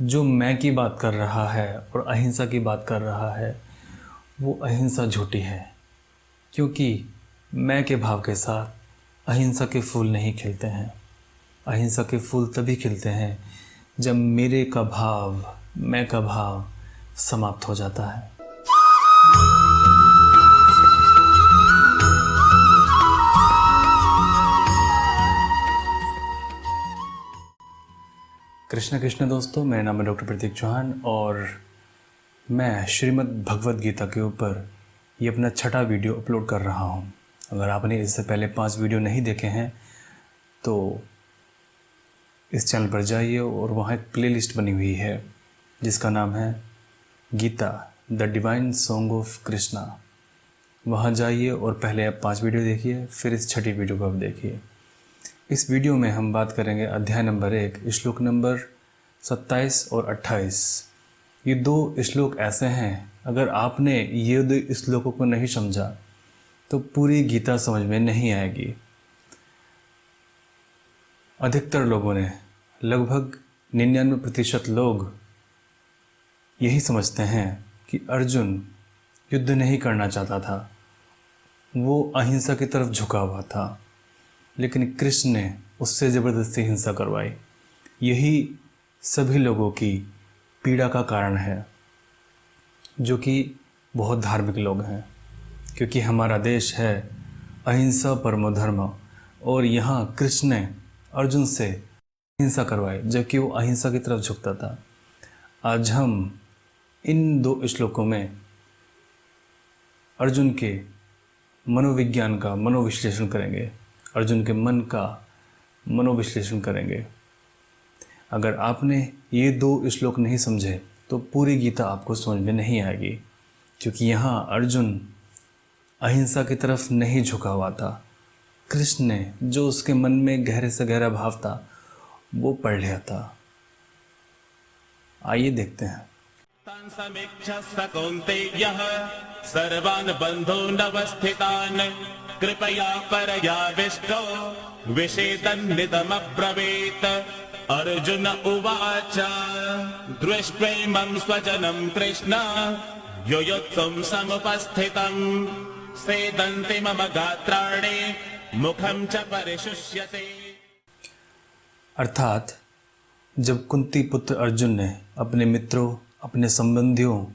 जो मैं की बात कर रहा है और अहिंसा की बात कर रहा है वो अहिंसा झूठी है, क्योंकि मैं के भाव के साथ अहिंसा के फूल नहीं खिलते हैं। अहिंसा के फूल तभी खिलते हैं जब मेरे का भाव, मैं का भाव समाप्त हो जाता है। कृष्ण कृष्ण दोस्तों, मेरा नाम है डॉक्टर प्रतीक चौहान और मैं श्रीमद् भगवद गीता के ऊपर ये अपना छठा वीडियो अपलोड कर रहा हूँ। अगर आपने इससे पहले 5 वीडियो नहीं देखे हैं तो इस चैनल पर जाइए और वहाँ एक प्लेलिस्ट बनी हुई है जिसका नाम है Gita the divine song of Krishna. वहाँ जाइए और पहले आप 5 वीडियो देखिए, फिर इस छठी वीडियो को आप देखिए। इस वीडियो में हम बात करेंगे अध्याय नंबर 1, श्लोक नंबर 27 और 28। ये 2 श्लोक ऐसे हैं, अगर आपने ये 2 श्लोकों को नहीं समझा तो पूरी गीता समझ में नहीं आएगी। अधिकतर लोगों ने, लगभग 99% लोग यही समझते हैं कि अर्जुन युद्ध नहीं करना चाहता था, वो अहिंसा की तरफ झुका हुआ था, लेकिन कृष्ण ने उससे ज़बरदस्ती हिंसा करवाई। यही सभी लोगों की पीड़ा का कारण है, जो कि बहुत धार्मिक लोग हैं, क्योंकि हमारा देश है अहिंसा परमो धर्म और यहाँ कृष्ण ने अर्जुन से हिंसा करवाई जबकि वो अहिंसा की तरफ झुकता था। आज हम इन 2 श्लोकों में अर्जुन के मनोविज्ञान का मनोविश्लेषण करेंगे, अर्जुन के मन का मनोविश्लेषण करेंगे। अगर आपने ये 2 श्लोक नहीं समझे तो पूरी गीता आपको समझ में नहीं आएगी, क्योंकि यहाँ अर्जुन अहिंसा की तरफ नहीं झुका हुआ था। कृष्ण ने जो उसके मन में गहरे से गहरा भाव था वो पढ़ लिया था। आइए देखते हैं। सर्वान् बन्धूनवस्थितान् कृपया परयाविष्टो विषेदन्निदमब्रवीत्। अर्जुन उवाच दृष्ट्वैमं स्वजनं कृष्ण युयुत्सुं समुपस्थितं स्वेदन्ति मम गात्राणि मुखं च परिशुष्यते। अर्थात जब कुंती पुत्र अर्जुन ने अपने मित्रों, अपने संबंधियों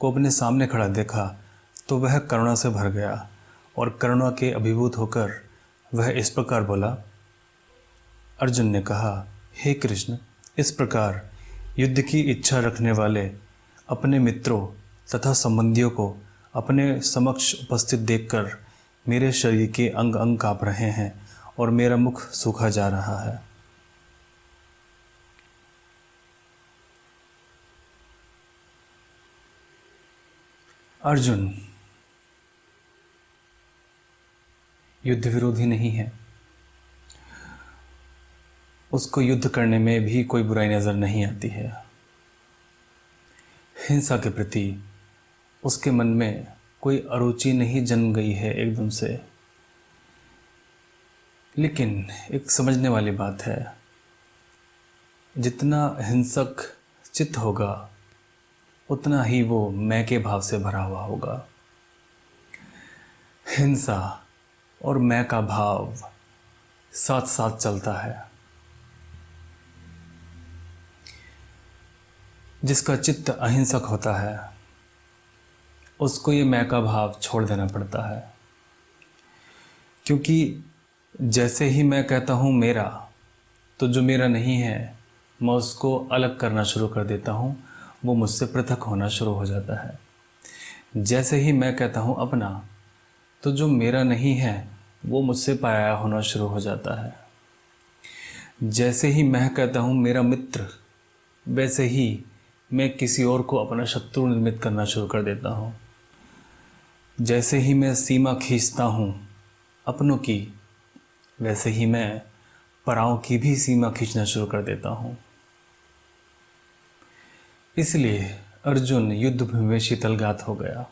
को अपने सामने खड़ा देखा तो वह करुणा से भर गया और करुणा के अभिभूत होकर वह इस प्रकार बोला। अर्जुन ने कहा, हे कृष्ण, इस प्रकार युद्ध की इच्छा रखने वाले अपने मित्रों तथा संबंधियों को अपने समक्ष उपस्थित देखकर मेरे शरीर के अंग अंग काँप रहे हैं और मेरा मुख सूखा जा रहा है। अर्जुन युद्ध विरोधी नहीं है, उसको युद्ध करने में भी कोई बुराई नज़र नहीं आती है। हिंसा के प्रति उसके मन में कोई अरुचि नहीं जन्म गई है एकदम से। लेकिन एक समझने वाली बात है, जितना हिंसक चित्त होगा उतना ही वो मैं के भाव से भरा हुआ होगा। हिंसा और मैं का भाव साथ साथ चलता है। जिसका चित्त अहिंसक होता है उसको ये मैं का भाव छोड़ देना पड़ता है, क्योंकि जैसे ही मैं कहता हूँ मेरा, तो जो मेरा नहीं है मैं उसको अलग करना शुरू कर देता हूँ, वो मुझसे पृथक होना शुरू हो जाता है। जैसे ही मैं कहता हूँ अपना, तो जो मेरा नहीं है वो मुझसे पराया होना शुरू हो जाता है। जैसे ही मैं कहता हूँ मेरा मित्र, वैसे ही मैं किसी और को अपना शत्रु निर्मित करना शुरू कर देता हूँ। जैसे ही मैं सीमा खींचता हूँ अपनों की, वैसे ही मैं पराओं की भी सीमा खींचना शुरू कर देता हूँ। इसलिए अर्जुन युद्ध भूमि में शीतलगात हो गया।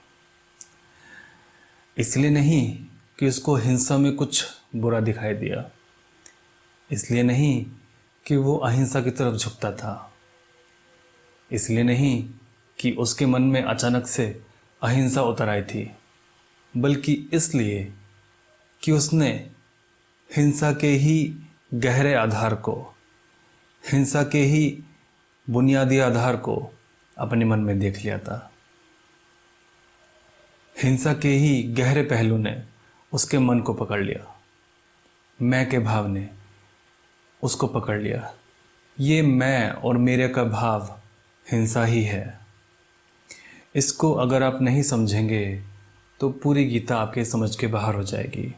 इसलिए नहीं कि उसको हिंसा में कुछ बुरा दिखाई दिया, इसलिए नहीं कि वो अहिंसा की तरफ झुकता था, इसलिए नहीं कि उसके मन में अचानक से अहिंसा उतर आई थी, बल्कि इसलिए कि उसने हिंसा के ही गहरे आधार को, हिंसा के ही बुनियादी आधार को अपने मन में देख लिया था। हिंसा के ही गहरे पहलू ने उसके मन को पकड़ लिया, मैं के भाव ने उसको पकड़ लिया। ये मैं और मेरे का भाव हिंसा ही है। इसको अगर आप नहीं समझेंगे तो पूरी गीता आपके समझ के बाहर हो जाएगी,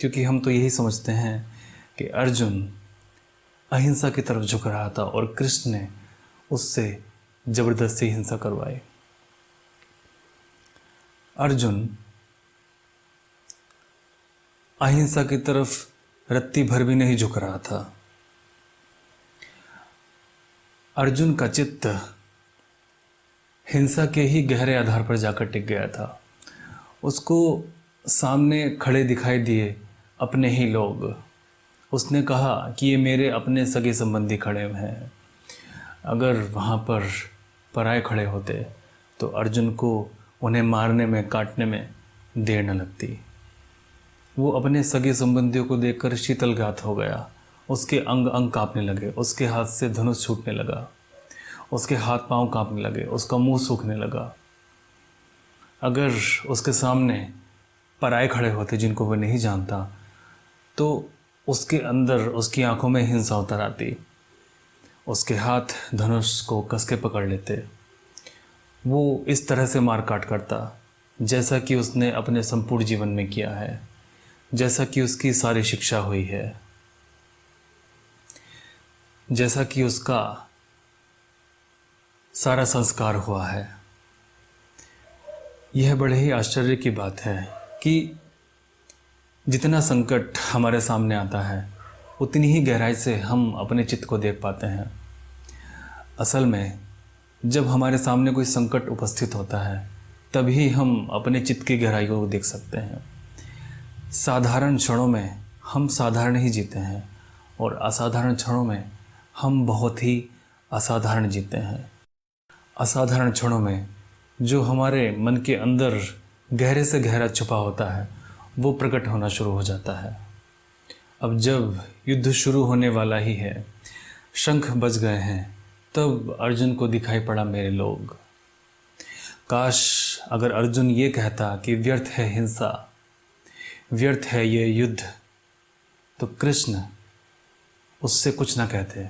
क्योंकि हम तो यही समझते हैं कि अर्जुन अहिंसा की तरफ झुक रहा था और कृष्ण ने उससे ज़बरदस्ती हिंसा करवाई। अर्जुन अहिंसा की तरफ रत्ती भर भी नहीं झुक रहा था। अर्जुन का चित्त हिंसा के ही गहरे आधार पर जाकर टिक गया था। उसको सामने खड़े दिखाई दिए अपने ही लोग। उसने कहा कि ये मेरे अपने सगे संबंधी खड़े हैं। अगर वहाँ पर पराए खड़े होते तो अर्जुन को उन्हें मारने में, काटने में देर न लगती। वो अपने सगे संबंधियों को देखकर शीतलघात हो गया। उसके अंग अंग कांपने लगे, उसके हाथ से धनुष छूटने लगा, उसके हाथ पांव कांपने लगे, उसका मुंह सूखने लगा। अगर उसके सामने पराए खड़े होते जिनको वो नहीं जानता तो उसके अंदर, उसकी आंखों में हिंसा उतर आती। उसके हाथ धनुष को कस के पकड़ लेते। वो इस तरह से मार काट करता जैसा कि उसने अपने संपूर्ण जीवन में किया है, जैसा कि उसकी सारी शिक्षा हुई है, जैसा कि उसका सारा संस्कार हुआ है। यह बड़े ही आश्चर्य की बात है कि जितना संकट हमारे सामने आता है उतनी ही गहराई से हम अपने चित्त को देख पाते हैं। असल में जब हमारे सामने कोई संकट उपस्थित होता है तभी हम अपने चित्त की गहराई को देख सकते हैं। साधारण क्षणों में हम साधारण ही जीते हैं और असाधारण क्षणों में हम बहुत ही असाधारण जीते हैं। असाधारण क्षणों में जो हमारे मन के अंदर गहरे से गहरा छुपा होता है वो प्रकट होना शुरू हो जाता है। अब जब युद्ध शुरू होने वाला ही है, शंख बज गए हैं, तब अर्जुन को दिखाई पड़ा मेरे लोग। काश अगर अर्जुन ये कहता कि व्यर्थ है हिंसा, व्यर्थ है ये युद्ध, तो कृष्ण उससे कुछ ना कहते।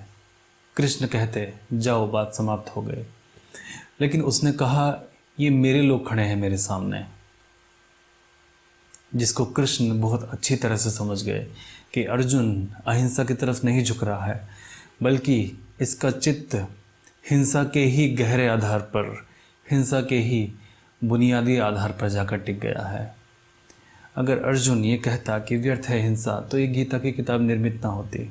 कृष्ण कहते जाओ, बात समाप्त हो गई। लेकिन उसने कहा ये मेरे लोग खड़े हैं मेरे सामने, जिसको कृष्ण बहुत अच्छी तरह से समझ गए कि अर्जुन अहिंसा की तरफ नहीं झुक रहा है, बल्कि इसका चित्त हिंसा के ही गहरे आधार पर, हिंसा के ही बुनियादी आधार पर जाकर टिक गया है। अगर अर्जुन ये कहता कि व्यर्थ है हिंसा, तो ये गीता की किताब निर्मित ना होती।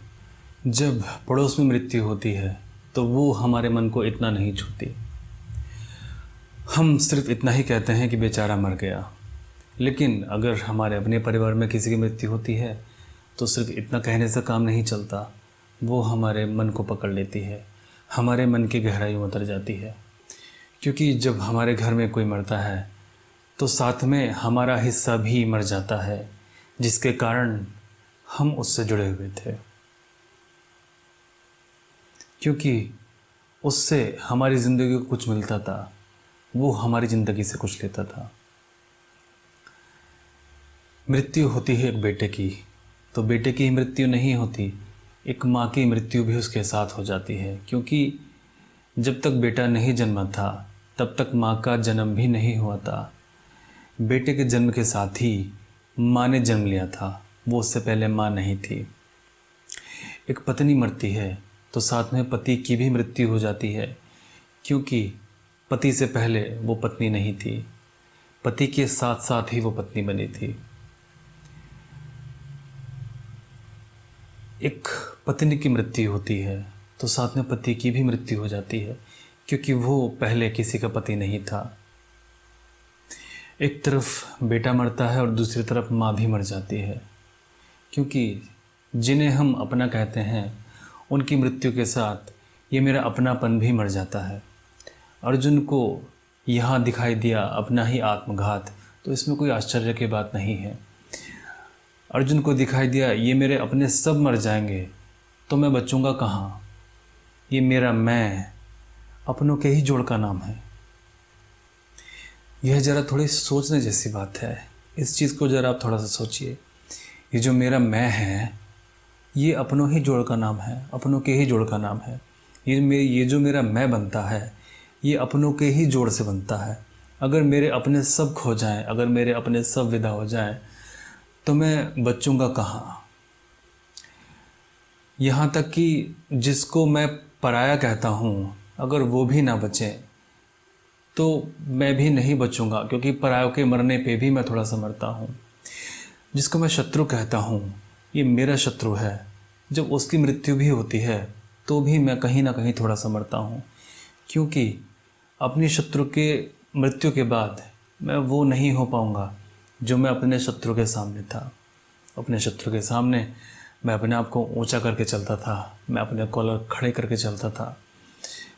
जब पड़ोस में मृत्यु होती है तो वो हमारे मन को इतना नहीं छूती। हम सिर्फ इतना ही कहते हैं कि बेचारा मर गया, लेकिन अगर हमारे अपने परिवार में किसी की मृत्यु होती है तो सिर्फ इतना कहने से काम नहीं चलता, वो हमारे मन को पकड़ लेती है, हमारे मन की गहराई में उतर जाती है। क्योंकि जब हमारे घर में कोई मरता है तो साथ में हमारा हिस्सा भी मर जाता है, जिसके कारण हम उससे जुड़े हुए थे, क्योंकि उससे हमारी ज़िंदगी को कुछ मिलता था, वो हमारी ज़िंदगी से कुछ लेता था। मृत्यु होती है एक बेटे की, तो बेटे की ही मृत्यु नहीं होती, एक माँ की मृत्यु भी उसके साथ हो जाती है। क्योंकि जब तक बेटा नहीं जन्मा था तब तक माँ का जन्म भी नहीं हुआ था। बेटे के जन्म के साथ ही माँ ने जन्म लिया था, वो उससे पहले माँ नहीं थी। एक पत्नी मरती है तो साथ में पति की भी मृत्यु हो जाती है, क्योंकि पति से पहले वो पत्नी नहीं थी, पति के साथ साथ ही वो पत्नी बनी थी। एक पत्नी की मृत्यु होती है तो साथ में पति की भी मृत्यु हो जाती है, क्योंकि वो पहले किसी का पति नहीं था। एक तरफ बेटा मरता है और दूसरी तरफ माँ भी मर जाती है, क्योंकि जिन्हें हम अपना कहते हैं उनकी मृत्यु के साथ ये मेरा अपनापन भी मर जाता है। अर्जुन को यहाँ दिखाई दिया अपना ही आत्मघात, तो इसमें कोई आश्चर्य की बात नहीं है। अर्जुन को दिखाई दिया ये मेरे अपने सब मर जाएंगे तो मैं बचूंगा कहाँ। ये मेरा मैं अपनों के ही जोड़ का नाम है। यह ज़रा थोड़ी सोचने जैसी बात है। इस चीज़ को ज़रा आप थोड़ा सा सोचिए। ये जो मेरा मैं है ये अपनों ही जोड़ का नाम है, अपनों के ही जोड़ का नाम है। ये जो मेरा मैं बनता है ये अपनों के ही जोड़ से बनता है। अगर मेरे अपने सब खो जाएं, अगर मेरे अपने सब विदा हो जाएं तो मैं बचूंगा कहाँ। यहाँ तक कि जिसको मैं पराया कहता हूँ अगर वो भी ना बचे तो मैं भी नहीं बचूंगा, क्योंकि परायों के मरने पे भी मैं थोड़ा सा मरता हूँ। जिसको मैं शत्रु कहता हूँ ये मेरा शत्रु है, जब उसकी मृत्यु भी होती है तो भी मैं कहीं ना कहीं थोड़ा सा मरता हूँ, क्योंकि अपने शत्रु के मृत्यु के बाद मैं वो नहीं हो पाऊँगा जो मैं अपने शत्रु के सामने था। अपने शत्रु के सामने मैं अपने आप को ऊंचा करके चलता था, मैं अपने कॉलर खड़े करके चलता था,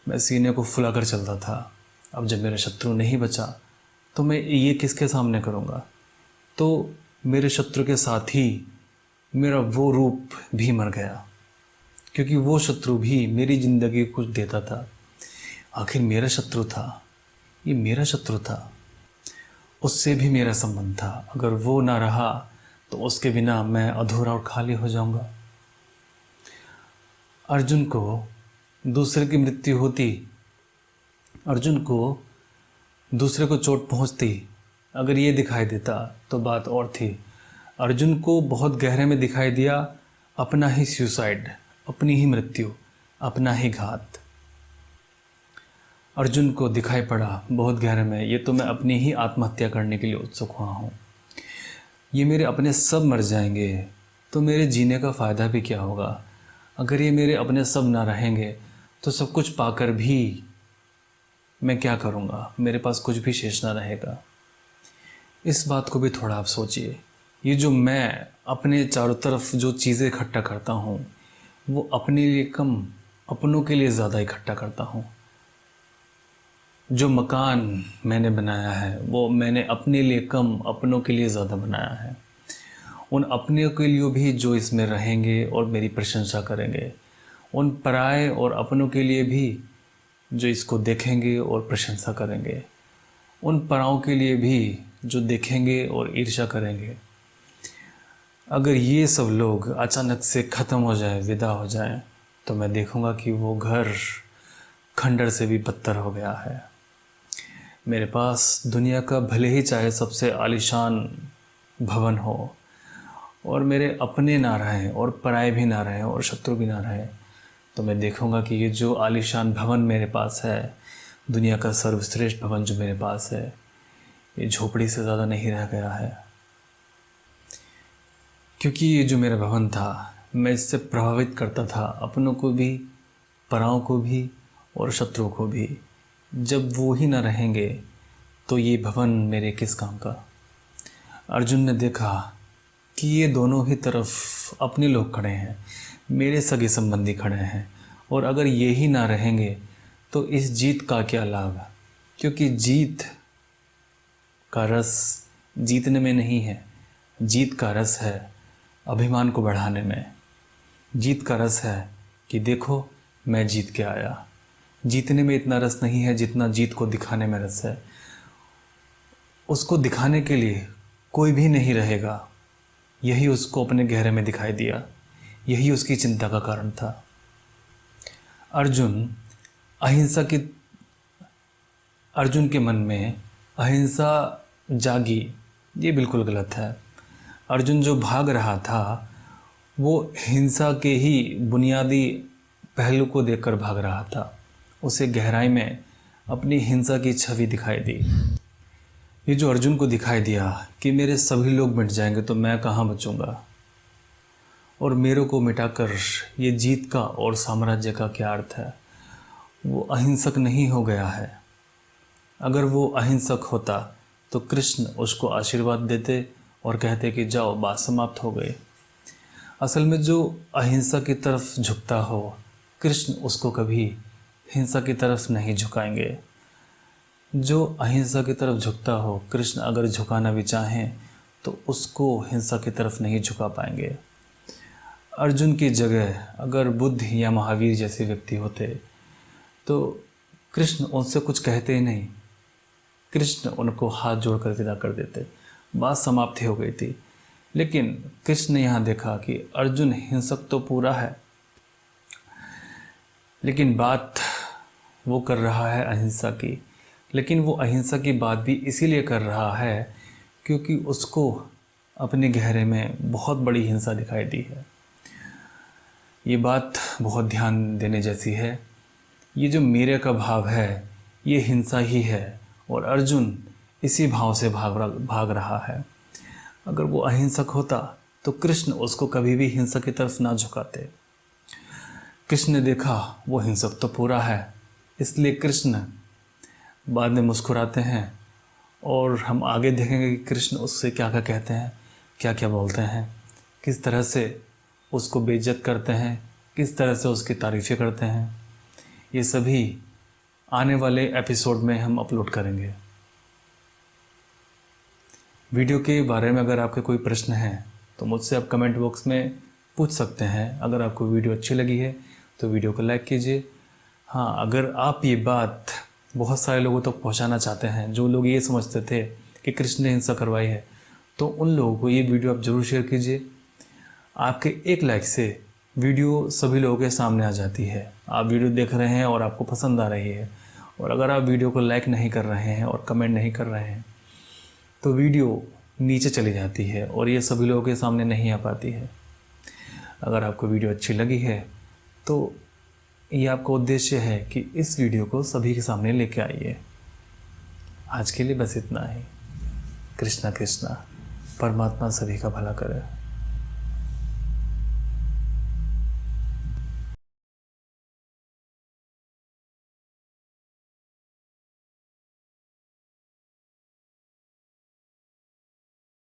मैं सीने को फुला कर चलता था। अब जब मेरा शत्रु नहीं बचा तो मैं ये किसके सामने करूँगा। तो मेरे शत्रु के साथ ही मेरा वो रूप भी मर गया, क्योंकि वो शत्रु भी मेरी ज़िंदगी को कुछ देता था। आखिर मेरा शत्रु था, ये मेरा शत्रु था, उससे भी मेरा संबंध था। अगर वो ना रहा तो उसके बिना मैं अधूरा और खाली हो जाऊंगा। अर्जुन को दूसरे की मृत्यु होती, अर्जुन को दूसरे को चोट पहुंचती, अगर ये दिखाई देता तो बात और थी। अर्जुन को बहुत गहरे में दिखाई दिया अपना ही सुसाइड, अपनी ही मृत्यु, अपना ही घात। अर्जुन को दिखाई पड़ा बहुत गहरे में ये तो मैं अपनी ही आत्महत्या करने के लिए उत्सुक हुआ हूँ। ये मेरे अपने सब मर जाएंगे तो मेरे जीने का फ़ायदा भी क्या होगा। अगर ये मेरे अपने सब ना रहेंगे तो सब कुछ पाकर भी मैं क्या करूँगा, मेरे पास कुछ भी शेष ना रहेगा। इस बात को भी थोड़ा आप सोचिए। ये जो मैं अपने चारों तरफ जो चीज़ें इकट्ठा करता हूँ वो अपने लिए कम, अपनों के लिए ज़्यादा इकट्ठा करता हूँ। जो मकान मैंने बनाया है वो मैंने अपने लिए कम, अपनों के लिए ज़्यादा बनाया है। उन अपने के लिए भी जो इसमें रहेंगे और मेरी प्रशंसा करेंगे, उन पराये और अपनों के लिए भी जो इसको देखेंगे और प्रशंसा करेंगे, उन पराओं के लिए भी जो देखेंगे और ईर्ष्या करेंगे। अगर ये सब लोग अचानक से ख़त्म हो जाए, विदा हो जाएं, तो मैं देखूंगा कि वो घर खंडर से भी बदतर हो गया है। मेरे पास दुनिया का भले ही चाहे सबसे आलीशान भवन हो और मेरे अपने ना रहें और पराये भी ना रहें और शत्रु भी ना रहें, तो मैं देखूंगा कि ये जो आलीशान भवन मेरे पास है, दुनिया का सर्वश्रेष्ठ भवन जो मेरे पास है, ये झोपड़ी से ज़्यादा नहीं रह गया है। क्योंकि ये जो मेरा भवन था मैं इससे प्रभावित करता था अपनों को भी, पराओं को भी और शत्रुओं को भी। जब वो ही ना रहेंगे तो ये भवन मेरे किस काम का। अर्जुन ने देखा कि ये दोनों ही तरफ अपने लोग खड़े हैं, मेरे सगे संबंधी खड़े हैं, और अगर ये ही ना रहेंगे तो इस जीत का क्या लाभ। क्योंकि जीत का रस जीतने में नहीं है, जीत का रस है अभिमान को बढ़ाने में। जीत का रस है कि देखो मैं जीत के आया। जीतने में इतना रस नहीं है जितना जीत को दिखाने में रस है। उसको दिखाने के लिए कोई भी नहीं रहेगा, यही उसको अपने गहरे में दिखाई दिया, यही उसकी चिंता का कारण था। अर्जुन के मन में अहिंसा जागी, ये बिल्कुल गलत है। अर्जुन जो भाग रहा था वो हिंसा के ही बुनियादी पहलू को देखकर भाग रहा था। उसे गहराई में अपनी हिंसा की छवि दिखाई दी। ये जो अर्जुन को दिखाई दिया कि मेरे सभी लोग मिट जाएंगे तो मैं कहाँ बचूंगा, और मेरे को मिटाकर ये जीत का और साम्राज्य का क्या अर्थ है। वो अहिंसक नहीं हो गया है। अगर वो अहिंसक होता तो कृष्ण उसको आशीर्वाद देते और कहते कि जाओ बात समाप्त हो गई। असल में जो अहिंसा की तरफ झुकता हो, कृष्ण उसको कभी हिंसा की तरफ नहीं झुकाएंगे। जो अहिंसा की तरफ झुकता हो, कृष्ण अगर झुकाना भी चाहें तो उसको हिंसा की तरफ नहीं झुका पाएंगे। अर्जुन की जगह अगर बुद्ध या महावीर जैसे व्यक्ति होते तो कृष्ण उनसे कुछ कहते ही नहीं, कृष्ण उनको हाथ जोड़कर विदा कर देते, बात समाप्ति हो गई थी। लेकिन कृष्ण ने यहाँ देखा कि अर्जुन हिंसक तो पूरा है, लेकिन बात वो कर रहा है अहिंसा की। लेकिन वो अहिंसा की बात भी इसीलिए कर रहा है क्योंकि उसको अपने गहरे में बहुत बड़ी हिंसा दिखाई दी है। ये बात बहुत ध्यान देने जैसी है। ये जो मेरे का भाव है ये हिंसा ही है और अर्जुन इसी भाव से भाग रहा है। अगर वो अहिंसक होता तो कृष्ण उसको कभी भी हिंसा की तरफ ना झुकाते। कृष्ण ने देखा वो हिंसक तो पूरा है, इसलिए कृष्ण बाद में मुस्कुराते हैं और हम आगे देखेंगे कि कृष्ण उससे क्या क्या कहते हैं, क्या क्या बोलते हैं, किस तरह से उसको बेइज्जत करते हैं, किस तरह से उसकी तारीफ़ें करते हैं। ये सभी आने वाले एपिसोड में हम अपलोड करेंगे। वीडियो के बारे में अगर आपके कोई प्रश्न हैं तो मुझसे आप कमेंट बॉक्स में पूछ सकते हैं। अगर आपको वीडियो अच्छी लगी है तो वीडियो को लाइक कीजिए। हाँ, अगर आप ये बात बहुत सारे लोगों तक पहुंचाना चाहते हैं, जो लोग ये समझते थे कि कृष्ण ने हिंसा करवाई है, तो उन लोगों को ये वीडियो आप ज़रूर शेयर कीजिए। आपके एक लाइक से वीडियो सभी लोगों के सामने आ जाती है। आप वीडियो देख रहे हैं और आपको पसंद आ रही है, और अगर आप वीडियो को लाइक नहीं कर रहे हैं और कमेंट नहीं कर रहे हैं तो वीडियो नीचे चली जाती है और ये सभी लोगों के सामने नहीं आ पाती है। अगर आपको वीडियो अच्छी लगी है तो ये आपका उद्देश्य है कि इस वीडियो को सभी के सामने लेके आइए। आज के लिए बस इतना ही। कृष्णा कृष्णा, परमात्मा सभी का भला करे।